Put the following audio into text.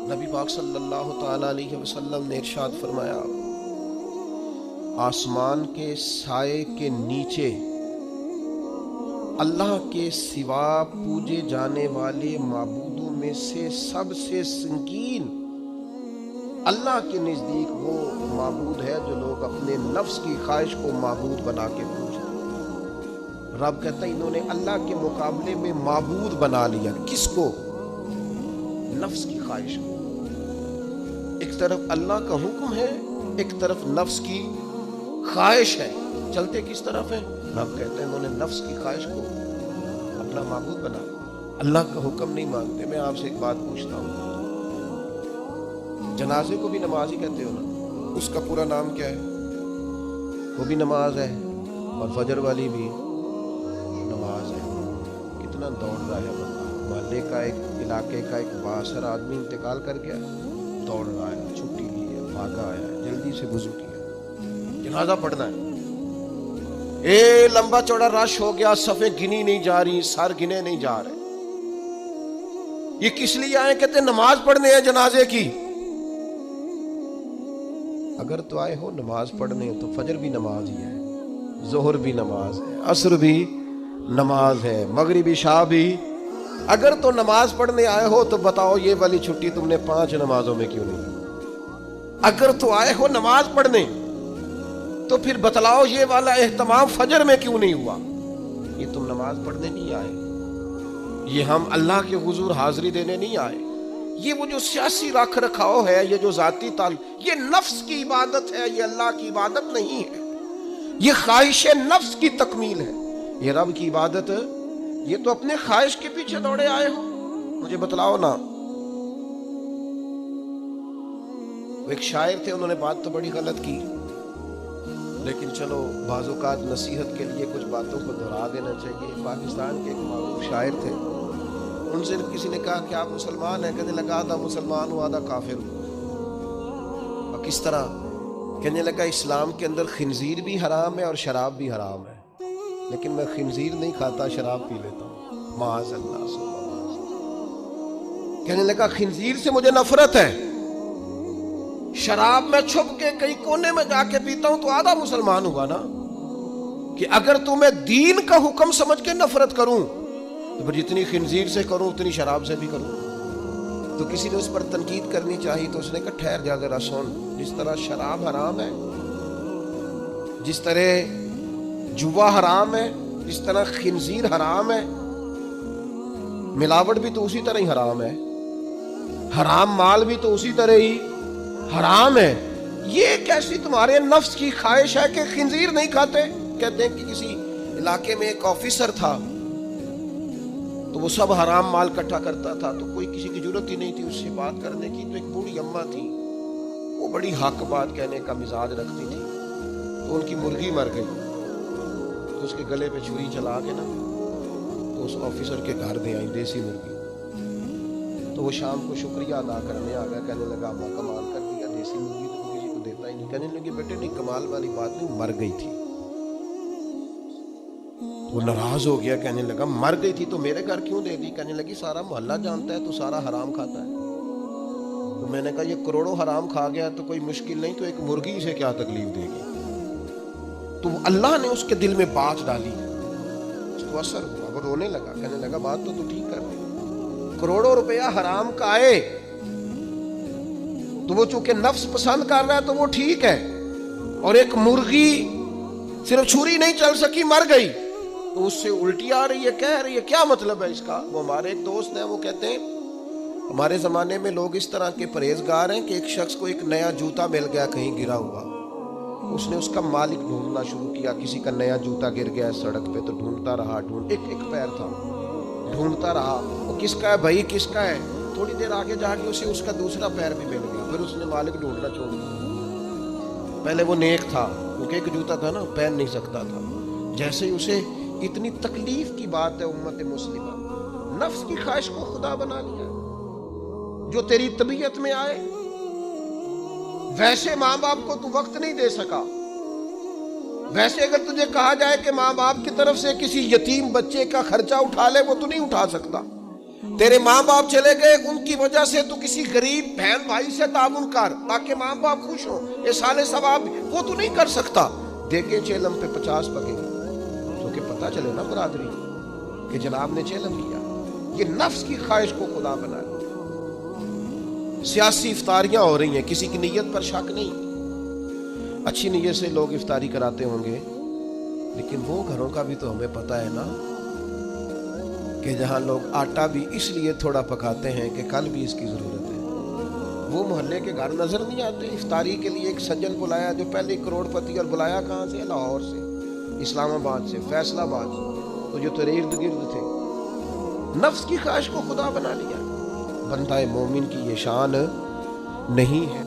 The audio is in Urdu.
نبی پاک صلی اللہ تعالی علیہ وسلم نے ارشاد فرمایا، آسمان کے سائے کے نیچے اللہ کے سوا پوجے جانے والے معبودوں میں سے سب سے سنگین اللہ کے نزدیک وہ معبود ہے جو لوگ اپنے نفس کی خواہش کو معبود بنا کے پوجتے ہیں۔ رب کہتا ہے انہوں نے اللہ کے مقابلے میں معبود بنا لیا۔ کس کو؟ نفس کی خواہش کو۔ ایک طرف اللہ کا حکم ہے، ایک طرف نفس کی خواہش ہے، چلتے کس طرف ہیں؟ رب کہتے ہیں انہوں نے نفس کی خواہش کو اپنا معبود بنا لیا، اللہ کا حکم نہیں مانتے۔ میں آپ سے ایک بات پوچھتا ہوں، جنازے کو بھی نماز ہی کہتے ہو نا؟ اس کا پورا نام کیا ہے؟ وہ بھی نماز ہے اور فجر والی بھی نماز ہے۔ کتنا دوڑ رہا ہے بندہ، محلے کا ایک علاقے کا ایک بااثر آدمی انتقال کر گیا، دوڑ رہا ہے، چھٹی لی ہے، بھاگا آیا ہے، جلدی سے وضو کیا، جنازہ پڑھنا ہے۔ لمبا چوڑا رش ہو گیا، صفیں گنی نہیں جا رہی، سر گنے نہیں جا رہے۔ یہ کس لیے آئے؟ کہتے ہیں نماز پڑھنے ہیں جنازے کی۔ اگر تو آئے ہو نماز پڑھنے تو فجر بھی نماز ہی ہے، ظہر بھی نماز ہے، عصر بھی نماز ہے، مغرب عشاء بھی۔ اگر تو نماز پڑھنے آئے ہو تو بتاؤ یہ والی چھٹی تم نے 5 نمازوں میں کیوں نہیں کی؟ اگر تو آئے ہو نماز پڑھنے تو پھر بتلاؤ یہ والا اہتمام فجر میں کیوں نہیں ہوا؟ یہ تم نماز پڑھنے نہیں آئے، یہ ہم اللہ کے حضور حاضری دینے نہیں آئے۔ یہ وہ جو سیاسی رکھ رکھاؤ ہے، یہ جو ذاتی تعلق، یہ نفس کی عبادت ہے، یہ اللہ کی عبادت نہیں ہے، یہ خواہش نفس کی تکمیل ہے۔ یہ رب کی عبادت، یہ تو اپنے خواہش کے پیچھے دوڑے آئے ہو، مجھے بتلاؤ نا۔ وہ ایک شاعر تھے، انہوں نے بات تو بڑی غلط کی، لیکن چلو بعض اوقات نصیحت کے لیے کچھ باتوں کو دہرا دینا چاہیے۔ پاکستان کے ایک معروف شاعر تھے، ان سے کسی نے کہا کہ آپ مسلمان ہیں؟ کہنے لگا آدھا مسلمان ہوں آدھا کافر ہوں۔ اور کس طرح؟ کہنے لگا اسلام کے اندر خنزیر بھی حرام ہے اور شراب بھی حرام ہے، لیکن میں خنزیر نہیں کھاتا، شراب پی لیتا ہوں، معاذ اللہ سبحان اللہ۔ کہنے لگا خنزیر سے مجھے نفرت ہے، شراب میں چھپ کے کئی کونے میں جا کے پیتا ہوں، تو آدھا مسلمان ہوا نا۔ کہ اگر تمہیں دین کا حکم سمجھ کے نفرت کروں تو پھر جتنی خنزیر سے کروں اتنی شراب سے بھی کروں۔ تو کسی نے اس پر تنقید کرنی چاہیے تو اس نے کہا ٹھہر جا ذرا سن، جس طرح شراب حرام ہے، جس طرح جوا حرام ہے، جس طرح خنزیر حرام ہے، ملاوٹ بھی تو اسی طرح ہی حرام ہے، حرام مال بھی تو اسی طرح ہی حرام ہے۔ یہ کیسی تمہارے نفس کی خواہش ہے کہ خنزیر نہیں کھاتے؟ کہتے ہیں کہ کسی علاقے میں ایک آفیسر تھا، تو وہ سب حرام مال اکٹھا کرتا تھا، تو کوئی کسی کی ضرورت ہی نہیں تھی اس سے بات کرنے کی۔ تو ایک بوڑھی اماں تھی، وہ بڑی حق بات کہنے کا مزاج رکھتی تھی، تو ان کی مرغی مر گئی، تو اس کے گلے پہ چھری چلا کے نا تو اس آفیسر کے گھر دے آئی دیسی مرغی۔ تو وہ شام کو شکریہ ادا کرنے آ گیا، کہنے لگا اماں کمال کر دیا، دیسی مرغی تو کسی کو دیتا ہی نہیں۔ کہنے لگی بیٹے نہیں، کمال والی بات نہیں، مر گئی تھی۔ وہ ناراض ہو گیا، کہنے لگا مر گئی تھی تو میرے گھر کیوں دے دی؟ کہنے لگی سارا محلہ جانتا ہے تو سارا حرام کھاتا ہے۔ تو میں نے کہا یہ کروڑوں حرام کھا گیا تو کوئی مشکل نہیں، تو ایک مرغی سے کیا تکلیف دے گی؟ تو اللہ نے اس کے دل میں بات ڈالی، اس کو اثر ہوا، وہ رونے لگا، کہنے لگا بات تو ٹھیک کر رہی، کروڑوں روپیہ حرام کا آئے تو وہ چونکہ نفس پسند کر رہا ہے تو وہ ٹھیک ہے، اور ایک مرغی صرف چھری نہیں چل سکی، مر گئی، تو اس سے الٹی آ رہی ہے، کہہ رہی ہے کیا مطلب ہے اس کا؟ وہ ہمارے ایک دوست ہیں، وہ کہتے ہیں ہمارے زمانے میں لوگ اس طرح کے پرہیزگار ہیں کہ ایک شخص کو ایک نیا جوتا مل گیا کہیں گرا ہوا، اس نے اس کا مالک ڈھونڈنا شروع کیا، کسی کا نیا جوتا گر گیا سڑک پہ تو ڈھونڈتا رہا، ایک پیر تھا، ڈھونڈتا رہا، وہ کس کا ہے بھائی کس کا ہے؟ تھوڑی دیر آگے جا کے اسے اس کا دوسرا پیر بھی مل گیا، پھر اس نے مالک ڈھونڈنا چھوڑ دیا۔ پہلے وہ نیک تھا کیونکہ ایک جوتا تھا نا، پہن نہیں سکتا تھا، جیسے ہی اسے اتنی تکلیف کی بات ہے امت مسلمہ، نفس کی خواہش کو خدا بنا لیا، جو تیری طبیعت میں آئے ویسے ماں باپ کو تو وقت نہیں دے سکا، ویسے اگر تجھے کہا جائے کہ ماں باپ کی طرف سے کسی یتیم بچے کا خرچہ اٹھا لے وہ تو نہیں اٹھا سکتا، تیرے ماں باپ چلے گئے، ان کی وجہ سے تو کسی غریب بہن بھائی سے تعاون کر تاکہ ماں باپ خوش ہوں، یہ سال ثواب وہ تو نہیں کر سکتا، دیکھیں چیلم پہ 50 پکے تو کہ پتہ چلے نا برادری کہ جناب نے چیلم کیا۔ یہ نفس کی خواہش کو خدا بنا لیا۔ سیاسی افطاریاں ہو رہی ہیں، کسی کی نیت پر شک نہیں، اچھی نیت سے لوگ افطاری کراتے ہوں گے، لیکن وہ گھروں کا بھی تو ہمیں پتہ ہے نا کہ جہاں لوگ آٹا بھی اس لیے تھوڑا پکاتے ہیں کہ کل بھی اس کی ضرورت ہے۔ وہ محلے کے گھر نظر نہیں آتے؟ افطاری کے لیے ایک سجن بلایا جو پہلے کروڑ پتی، اور بلایا کہاں سے؟ لاہور سے، اسلام آباد سے، فیصل آباد سے، تو جو تیرے ارد گرد تھے۔ نفس کی خواہش کو خدا بنا لیا۔ بندہ مومن کی یہ شان نہیں ہے۔